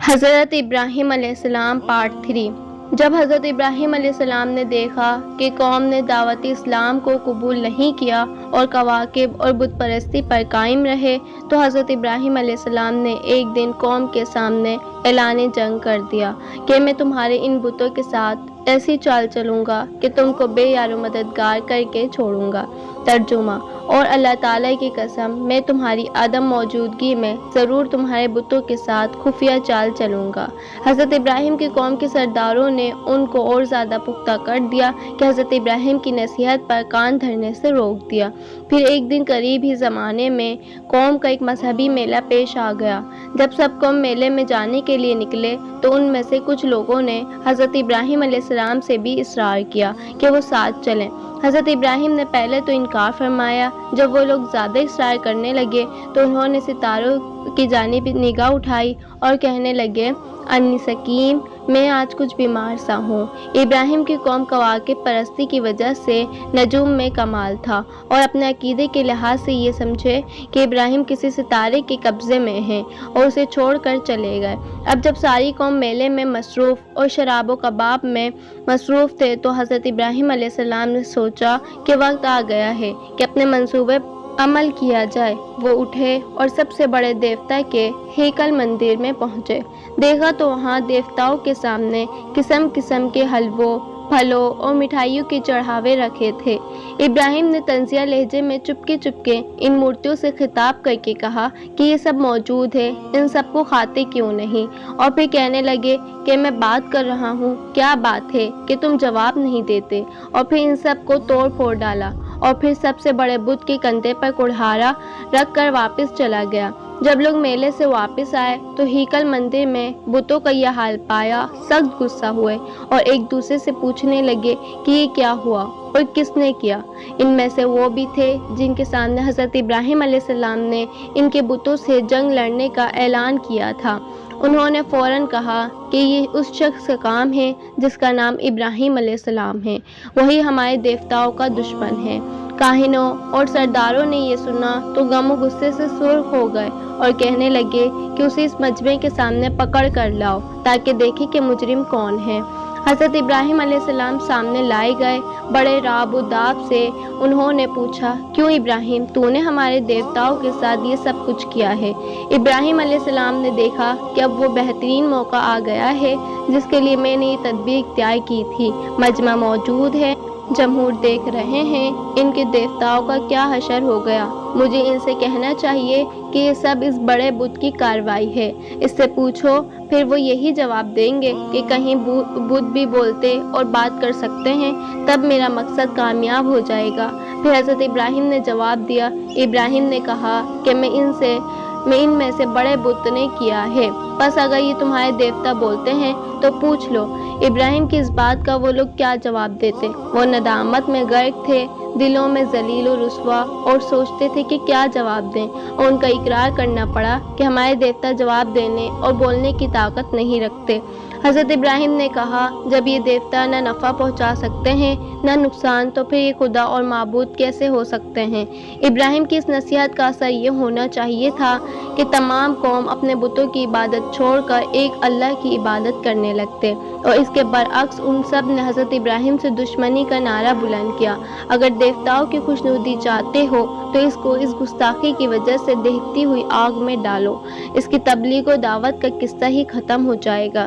حضرت ابراہیم علیہ السلام پارٹ 3۔ جب حضرت ابراہیم علیہ السلام نے دیکھا کہ قوم نے دعوت اسلام کو قبول نہیں کیا اور کواکب اور بت پرستی پر قائم رہے، تو حضرت ابراہیم علیہ السلام نے ایک دن قوم کے سامنے اعلان جنگ کر دیا کہ میں تمہارے ان بتوں کے ساتھ ایسی چال چلوں گا کہ تم کو بے یار و مددگار کر کے چھوڑوں گا۔ ترجمہ: اور اللہ تعالیٰ کی قسم، میں تمہاری عدم موجودگی میں ضرور تمہارے بتوں کے ساتھ خفیہ چال چلوں گا۔ حضرت ابراہیم کی قوم کے سرداروں نے ان کو اور زیادہ پختہ کر دیا کہ حضرت ابراہیم کی نصیحت پر کان دھرنے سے روک دیا۔ پھر ایک دن قریب ہی زمانے میں قوم کا ایک مذہبی میلہ پیش آ گیا۔ جب سب قوم میلے میں جانے کے لیے نکلے تو ان میں سے کچھ لوگوں نے حضرت ابراہیم علیہ السلام سے بھی اصرار کیا کہ وہ ساتھ چلیں۔ حضرت ابراہیم نے پہلے تو انکار فرمایا۔ جب وہ لوگ زیادہ اصرار کرنے لگے تو انہوں نے ستاروں کی جانب نگاہ اٹھائی اور کہنے لگے، انی سقیم، میں آج کچھ بیمار سا ہوں۔ ابراہیم کی قوم کواکب پرستی کی وجہ سے نجوم میں کمال تھا اور اپنے عقیدے کے لحاظ سے یہ سمجھے کہ ابراہیم کسی ستارے کے قبضے میں ہیں اور اسے چھوڑ کر چلے گئے۔ اب جب ساری قوم میلے میں مصروف اور شراب و کباب میں مصروف تھے تو حضرت ابراہیم علیہ السلام نے سوچا کہ وقت آ گیا ہے کہ اپنے منصوبے عمل کیا جائے۔ وہ اٹھے اور سب سے بڑے دیوتا کے ہیکل مندر میں پہنچے۔ دیکھا تو وہاں دیوتاؤں کے سامنے قسم قسم کے حلووں، پھلوں اور مٹھائیوں کے چڑھاوے رکھے تھے۔ ابراہیم نے طنزیہ لہجے میں چپکے چپکے ان مورتیوں سے خطاب کر کے کہا کہ یہ سب موجود ہے، ان سب کو کھاتے کیوں نہیں؟ اور پھر کہنے لگے کہ میں بات کر رہا ہوں، کیا بات ہے کہ تم جواب نہیں دیتے؟ اور پھر ان سب کو توڑ پھوڑ ڈالا اور پھر سب سے بڑے بت کے کندھے پر کڑھاڑا رکھ کر واپس چلا گیا۔ جب لوگ میلے سے واپس آئے تو ہیکل مندر میں بتوں کا یہ حال پایا سخت غصہ ہوئے اور ایک دوسرے سے پوچھنے لگے کہ یہ کیا ہوا اور کس نے کیا۔ ان میں سے وہ بھی تھے جن کے سامنے حضرت ابراہیم علیہ السلام نے ان کے بتوں سے جنگ لڑنے کا اعلان کیا تھا۔ انہوں نے فوراً کہا کہ یہ اس شخص کا کام ہے جس کا نام ابراہیم علیہ السلام ہے، وہی ہمارے دیوتاؤں کا دشمن ہے۔ کاہنوں اور سرداروں نے یہ سنا تو غم و غصے سے سرخ ہو گئے اور کہنے لگے کہ اسے اس مجمع کے سامنے پکڑ کر لاؤ تاکہ دیکھیں کہ مجرم کون ہے۔ حضرت ابراہیم علیہ السلام سامنے لائے گئے۔ بڑے رعب و داب سے انہوں نے پوچھا، کیوں ابراہیم، تو نے ہمارے دیوتاؤں کے ساتھ یہ سب کچھ کیا ہے؟ ابراہیم علیہ السلام نے دیکھا کہ اب وہ بہترین موقع آ گیا ہے جس کے لیے میں نے یہ تدبیر اختیار کی تھی۔ مجمع موجود ہے، جمہور دیکھ رہے ہیں، ان کے دیوتاؤں کا کیا حشر ہو گیا۔ مجھے ان سے کہنا چاہیے کہ یہ سب اس بڑے بت کی کارروائی ہے۔ اس سے پوچھو، پھر وہ یہی جواب دیں گے کہ کہیں بت بھی بولتے اور بات کر سکتے ہیں، تب میرا مقصد کامیاب ہو جائے گا۔ پھر حضرت ابراہیم نے جواب دیا۔ ابراہیم نے کہا کہ میں ان میں سے بڑے بت نے کیا ہے، بس اگر یہ تمہارے دیوتا بولتے ہیں تو پوچھ لو۔ ابراہیم کی اس بات کا وہ لوگ کیا جواب دیتے؟ وہ ندامت میں غرق تھے، دلوں میں ذلیل و رسوا، اور سوچتے تھے کہ کیا جواب دیں، اور ان کا اقرار کرنا پڑا کہ ہمارے دیوتا جواب دینے اور بولنے کی طاقت نہیں رکھتے۔ حضرت ابراہیم نے کہا، جب یہ دیوتا نہ نفع پہنچا سکتے ہیں نہ نقصان، تو پھر یہ خدا اور معبود کیسے ہو سکتے ہیں؟ ابراہیم کی اس نصیحت کا اثر یہ ہونا چاہیے تھا کہ تمام قوم اپنے بتوں کی عبادت چھوڑ کر ایک اللہ کی عبادت کرنے لگتے، اور اس کے برعکس ان سب نے حضرت ابراہیم سے دشمنی کا نعرہ بلند کیا۔ اگر دیوتاؤں کی خوشنودی چاہتے ہو تو اس کو اس گستاخی کی وجہ سے دہتی ہوئی آگ میں ڈالو، اس کی تبلیغ و دعوت کا قصہ ہی ختم ہو جائے گا۔